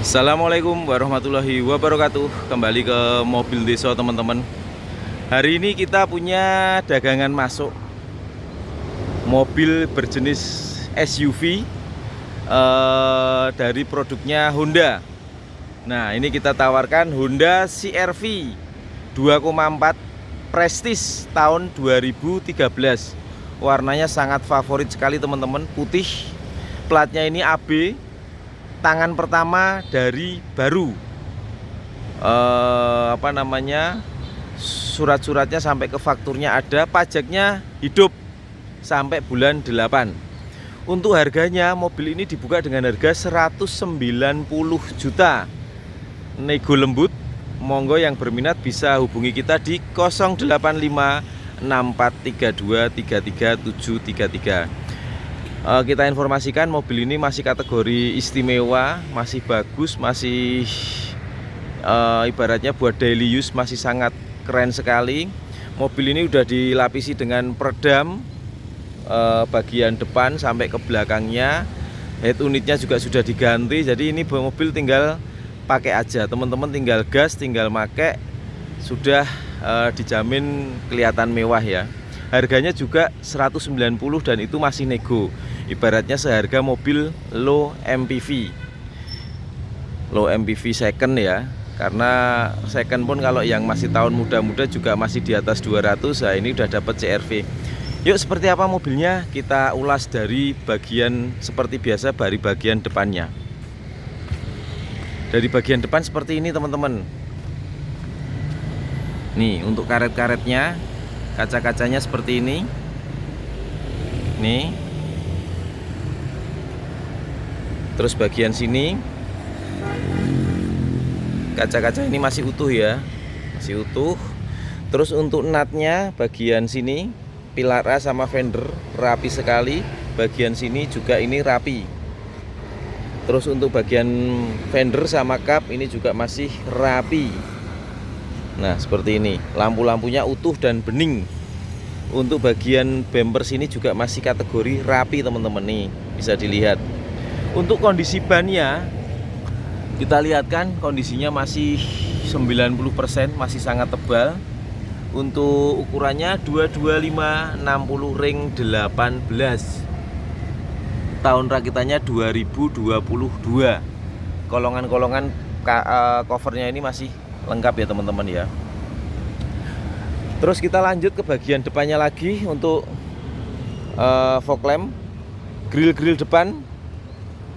Assalamualaikum warahmatullahi wabarakatuh. Kembali ke mobil desa teman-teman. Hari ini kita punya dagangan masuk mobil berjenis SUV dari produknya Honda. Nah, ini kita tawarkan Honda CR-V 2,4 Prestige tahun 2013. Warnanya sangat favorit sekali teman-teman, putih. Platnya ini AB, tangan pertama dari baru. Surat-suratnya sampai ke fakturnya ada, pajaknya hidup sampai bulan 8. Untuk harganya mobil ini dibuka dengan harga 190 juta. Nego lembut. Monggo yang berminat bisa hubungi kita di 085 6432 33733. Kita informasikan mobil ini masih kategori istimewa, masih bagus, masih ibaratnya buat daily use, masih sangat keren sekali. Mobil ini udah dilapisi dengan peredam bagian depan sampai ke belakangnya. Head unitnya juga sudah diganti, jadi ini mobil tinggal pakai aja, teman-teman tinggal gas, tinggal make, sudah dijamin kelihatan mewah ya. Harganya juga 190 dan itu masih nego. Ibaratnya seharga mobil low MPV. Low MPV second ya. Karena second pun kalau yang masih tahun muda-muda juga masih di atas 200. Nah, ini udah dapat CR-V. Yuk, seperti apa mobilnya? Kita ulas dari bagian seperti biasa, dari bagian depannya. Dari bagian depan seperti ini teman-teman. Nih, untuk karet-karetnya, kaca-kacanya seperti ini. Nih. Terus bagian sini, kaca-kaca ini masih utuh ya, masih utuh. Terus untuk natnya bagian sini, pilar A sama fender rapi sekali. Bagian sini juga ini rapi. Terus untuk bagian fender sama kap ini juga masih rapi. Nah, seperti ini. Lampu-lampunya utuh dan bening. Untuk bagian bumper sini juga masih kategori rapi teman-teman, nih bisa dilihat. Untuk kondisi bannya kita lihat kan, kondisinya masih 90%, masih sangat tebal. Untuk ukurannya 225 60 ring 18. Tahun rakitannya 2022. Kolongan-kolongan covernya ini masih lengkap ya teman-teman ya. Terus kita lanjut ke bagian depannya lagi. Untuk fog lamp, grill depan,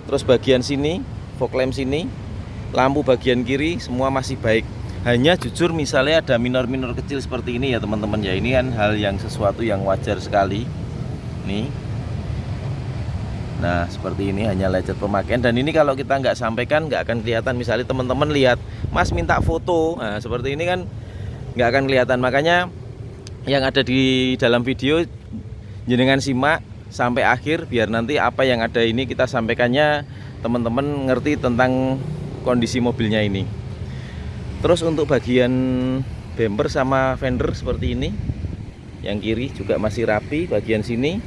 terus bagian sini, fog lamp sini, lampu bagian kiri semua masih baik. Hanya jujur misalnya ada minor-minor kecil seperti ini ya teman-teman ya. Ini kan hal yang sesuatu yang wajar sekali. Nih. Nah, seperti ini, hanya lecet pemakaian. Dan ini kalau kita nggak sampaikan nggak akan kelihatan. Misalnya teman-teman lihat, Mas minta foto, nah seperti ini kan nggak akan kelihatan. Makanya yang ada di dalam video jenengan simak sampai akhir, biar nanti apa yang ada ini kita sampaikannya teman-teman ngerti tentang kondisi mobilnya ini. Terus untuk bagian bumper sama fender seperti ini, yang kiri juga masih rapi, bagian sini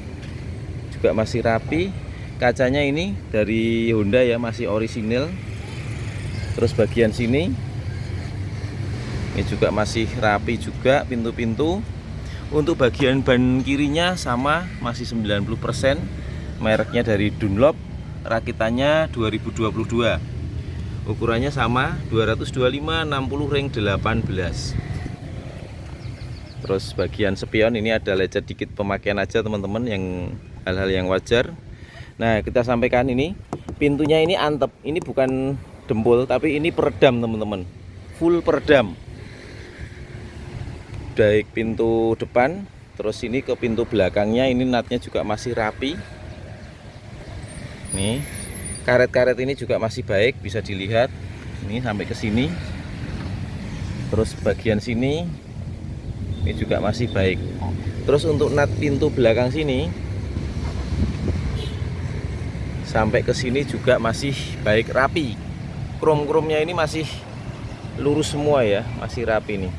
juga masih rapi. Kacanya ini dari Honda ya, masih orisinil. Terus bagian sini ini juga masih rapi juga, pintu-pintu. Untuk bagian ban kirinya sama, masih 90%. Mereknya dari Dunlop, rakitannya 2022. Ukurannya sama, 225 60 ring 18. Terus bagian spion ini ada lecet dikit pemakaian aja teman-teman, yang hal-hal yang wajar. Nah, kita sampaikan ini pintunya ini antep, ini bukan dempul tapi ini peredam teman-teman, full peredam. Baik pintu depan, terus ini ke pintu belakangnya, ini natnya juga masih rapi. Nih, karet-karet ini juga masih baik, bisa dilihat. Ini sampai ke sini. Terus bagian sini ini juga masih baik. Terus untuk nat pintu belakang sini sampai ke sini juga masih baik, rapi. Krom-kromnya ini masih lurus semua ya, masih rapi nih.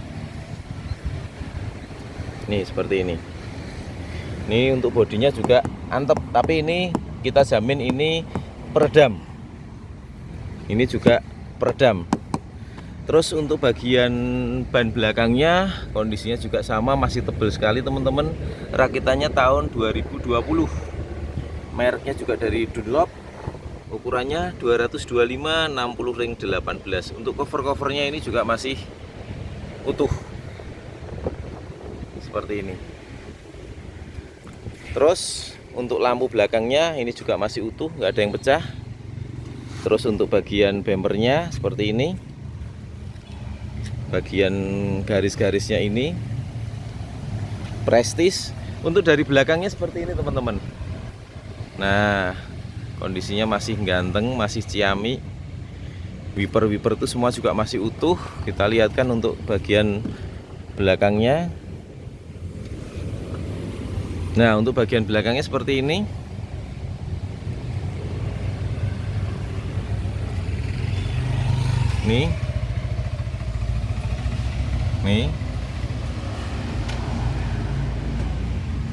Nih seperti ini. Ini untuk bodinya juga antep, tapi ini kita jamin ini peredam. Ini juga peredam. Terus untuk bagian ban belakangnya kondisinya juga sama, masih tebal sekali teman-teman. Rakitannya tahun 2020. Mereknya juga dari Dunlop. Ukurannya 225 60 ring 18. Untuk cover-covernya ini juga masih utuh. Seperti ini. Terus untuk lampu belakangnya ini juga masih utuh, nggak ada yang pecah. Terus untuk bagian bempernya seperti ini. Bagian garis-garisnya ini Prestige. Untuk dari belakangnya seperti ini teman-teman. Nah, kondisinya masih ganteng, masih ciami. Wiper-wiper itu semua juga masih utuh. Kita lihatkan untuk bagian belakangnya. Nah, untuk bagian belakangnya seperti ini. Nih.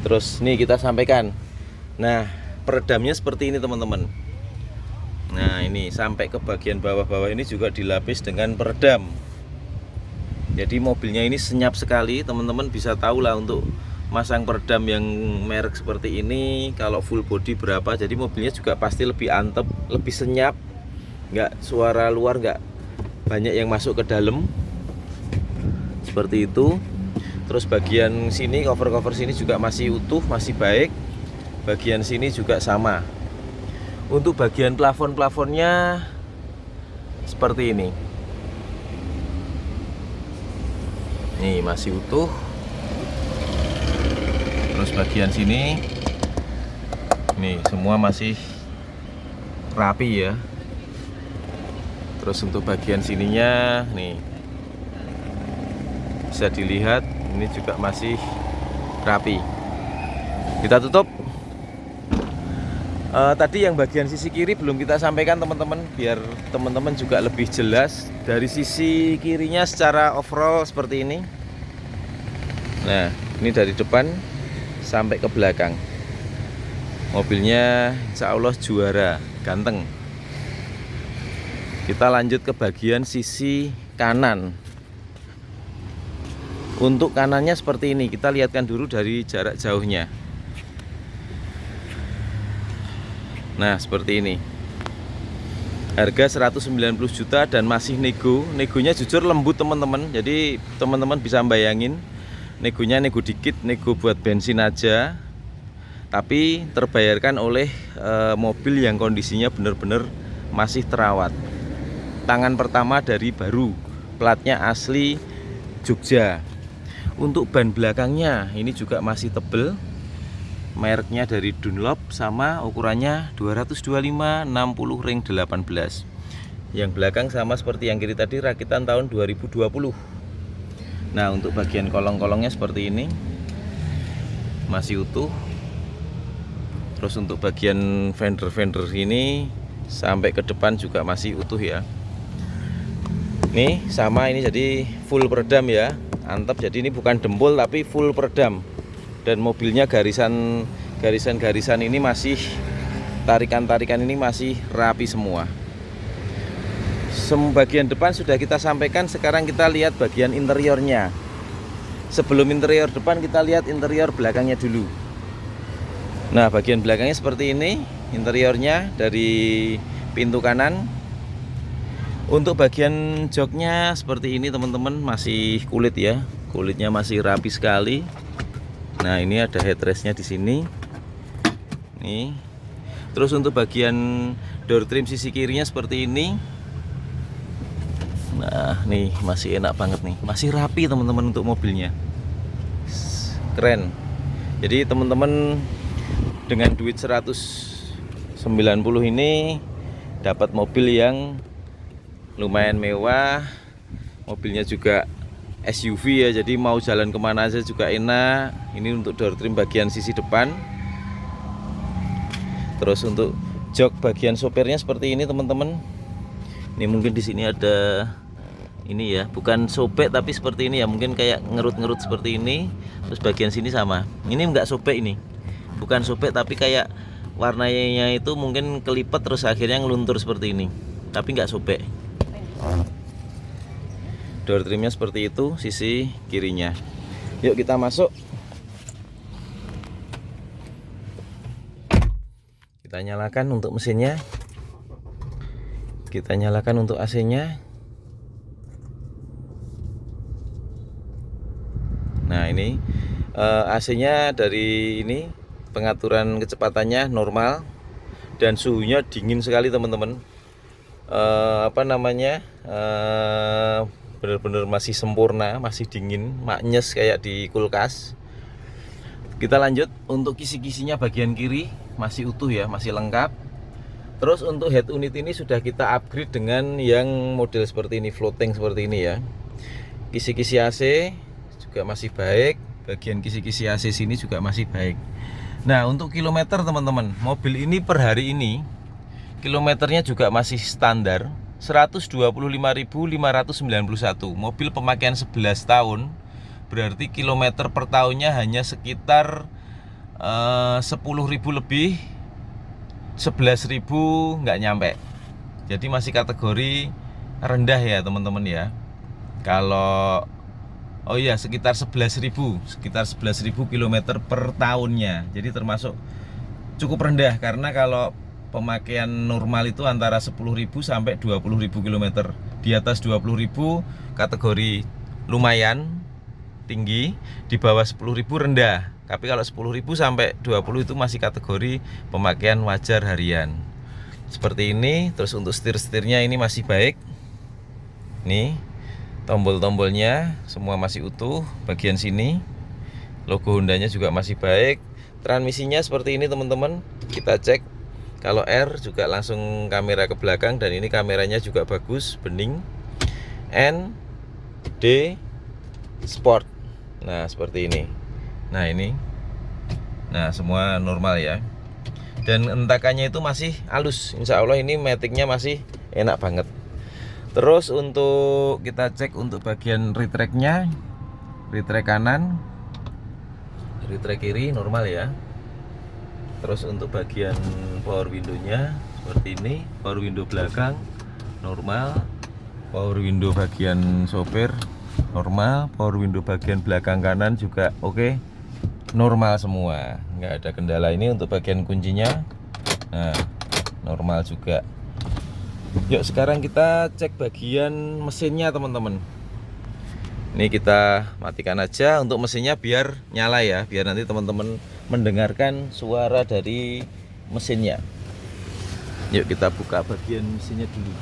Terus nih kita sampaikan. Nah, peredamnya seperti ini teman-teman. Nah, ini sampai ke bagian bawah-bawah ini juga dilapis dengan peredam. Jadi mobilnya ini senyap sekali, teman-teman bisa tahu lah untuk masang peredam yang merek seperti ini kalau full body berapa. Jadi mobilnya juga pasti lebih antep, lebih senyap, nggak suara luar, nggak banyak yang masuk ke dalam. Seperti itu. Terus bagian sini, cover-cover sini juga masih utuh, masih baik. Bagian sini juga sama. Untuk bagian plafon-plafonnya seperti ini. Nih masih utuh. Terus bagian sini nih semua masih rapi ya. Terus untuk bagian sininya nih bisa dilihat ini juga masih rapi. Kita tutup. Tadi yang bagian sisi kiri belum kita sampaikan teman-teman, biar teman-teman juga lebih jelas. Dari sisi kirinya secara overall seperti ini. Nah, ini dari depan sampai ke belakang. Mobilnya insya Allah juara, ganteng. Kita lanjut ke bagian sisi kanan. Untuk kanannya seperti ini, kita lihatkan dulu dari jarak jauhnya. Nah, seperti ini. Harga 190 juta dan masih nego. Negonya jujur lembut teman-teman. Jadi teman-teman bisa bayangin, negonya nego dikit, nego buat bensin aja. Tapi terbayarkan oleh mobil yang kondisinya benar-benar masih terawat. Tangan pertama dari baru, platnya asli Jogja. Untuk ban belakangnya ini juga masih tebel. Mereknya dari Dunlop, sama ukurannya 225 60 ring 18. Yang belakang sama seperti yang kiri tadi, rakitan tahun 2020. Nah, untuk bagian kolong-kolongnya seperti ini masih utuh. Terus untuk bagian fender-fender ini sampai ke depan juga masih utuh ya. Nih sama, ini jadi full peredam ya, antep. Jadi ini bukan dempul tapi full peredam. Dan mobilnya garisan-garisan ini masih, tarikan-tarikan ini masih rapi semua. Bagian depan sudah kita sampaikan, sekarang kita lihat bagian interiornya. Sebelum interior depan kita lihat interior belakangnya dulu. Nah, bagian belakangnya seperti ini interiornya dari pintu kanan. Untuk bagian joknya seperti ini teman-teman, masih kulit ya. Kulitnya masih rapi sekali. Nah, ini ada headrestnya di sini. Nih. Terus untuk bagian door trim sisi kirinya seperti ini. Nah, nih masih enak banget nih. Masih rapi teman-teman untuk mobilnya. Keren. Jadi teman-teman dengan duit 190 ini dapat mobil yang lumayan mewah. Mobilnya juga SUV ya, jadi mau jalan kemana aja juga enak. Ini untuk door trim bagian sisi depan. Terus untuk jok bagian sopirnya seperti ini teman-teman. Ini mungkin di sini ada ini ya, bukan sobek tapi seperti ini ya, mungkin kayak ngerut-ngerut seperti ini. Terus bagian sini sama. Ini enggak sobek, ini bukan sobek tapi kayak warnanya itu mungkin kelipet terus akhirnya ngeluntur seperti ini. tapi nggak sobek. Door trimnya seperti itu sisi kirinya. Yuk kita masuk. Kita nyalakan untuk mesinnya. Kita nyalakan untuk AC-nya. Nah ini AC-nya dari ini pengaturan kecepatannya normal dan suhunya dingin sekali teman-teman. Bener-bener masih sempurna, masih dingin, maknyes kayak di kulkas. Kita lanjut untuk kisi-kisinya bagian kiri masih utuh ya, masih lengkap. Terus untuk head unit ini sudah kita upgrade dengan yang model seperti ini, floating seperti ini ya. Kisi-kisi AC juga masih baik, bagian kisi-kisi AC sini juga masih baik. Nah untuk kilometer teman-teman, mobil ini per hari ini kilometernya juga masih standar 125.591. Mobil pemakaian 11 tahun, berarti kilometer per tahunnya hanya sekitar 10.000 lebih, 11.000 nggak nyampe. Jadi masih kategori rendah ya teman-teman ya. Kalau sekitar 11.000 kilometer per tahunnya. Jadi termasuk cukup rendah, karena kalau pemakaian normal itu antara 10.000 sampai 20.000 kilometer. Di atas 20.000 kategori lumayan tinggi, di bawah 10.000 rendah. Tapi kalau 10.000 sampai 20 itu masih kategori pemakaian wajar harian. Seperti ini. Terus untuk setir-setirnya ini masih baik. Nih, tombol-tombolnya semua masih utuh. Bagian sini logo Hondanya juga masih baik. Transmisinya seperti ini teman-teman. Kita cek. Kalau R juga langsung kamera ke belakang, dan ini kameranya juga bagus, bening. N, D, Sport. Nah seperti ini. Nah ini, nah semua normal ya. Dan entakannya itu masih halus. Insya Allah ini maticnya masih enak banget. Terus untuk kita cek untuk bagian retracknya, retrack kanan, retrack kiri normal ya. Terus untuk bagian power window-nya seperti ini, power window belakang normal, power window bagian sopir normal, power window bagian belakang kanan juga oke, normal semua, nggak ada kendala. Ini untuk bagian kuncinya, nah normal juga. Yuk sekarang kita cek bagian mesinnya teman-teman. Ini kita matikan aja untuk mesinnya biar nyala ya, biar nanti teman-teman mendengarkan suara dari mesinnya. Yuk kita buka bagian mesinnya dulu.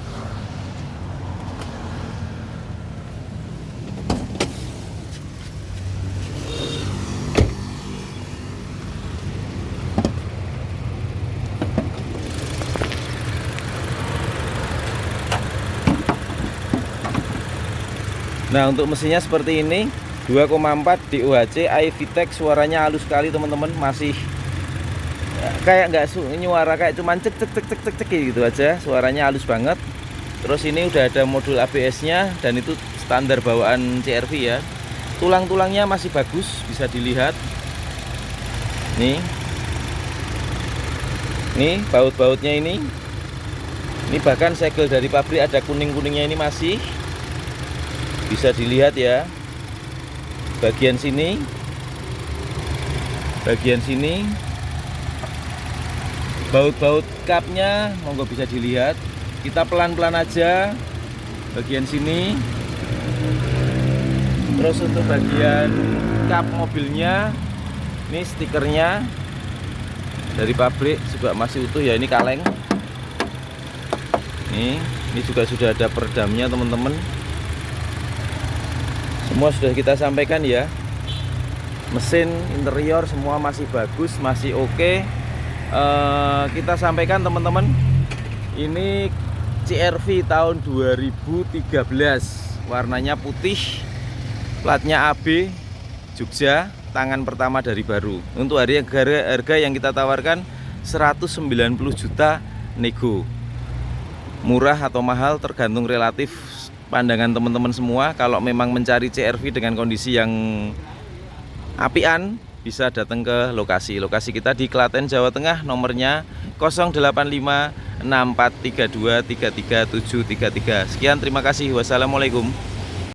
Nah untuk mesinnya seperti ini, 2,4 DOHC iVTEC, suaranya halus sekali teman-teman, masih ya, kayak nggak nyuara kayak cuman cek cek cek cek cek cek gitu aja, suaranya halus banget. Terus ini udah ada modul ABS-nya, dan itu standar bawaan CR-V ya. Tulang-tulangnya masih bagus, bisa dilihat. Nih baut-bautnya ini bahkan segel dari pabrik ada kuning-kuningnya, ini masih bisa dilihat ya. Bagian sini baut-baut kapnya monggo bisa dilihat. Kita pelan-pelan aja bagian sini. Terus untuk bagian kap mobilnya, ini stikernya dari pabrik juga masih utuh ya, ini kaleng. Ini juga sudah ada peredamnya teman-teman. Semua sudah kita sampaikan ya. Mesin, interior semua masih bagus, masih oke. Kita sampaikan teman-teman, ini CR-V tahun 2013, warnanya putih, platnya AB, Jogja, tangan pertama dari baru. Untuk harga yang kita tawarkan 190 juta nego. Murah atau mahal tergantung relatif pandangan teman-teman semua. Kalau memang mencari CR-V dengan kondisi yang apian, bisa datang ke lokasi. Lokasi kita di Klaten, Jawa Tengah, nomornya 085 6432 33733. Sekian, terima kasih. Wassalamualaikum.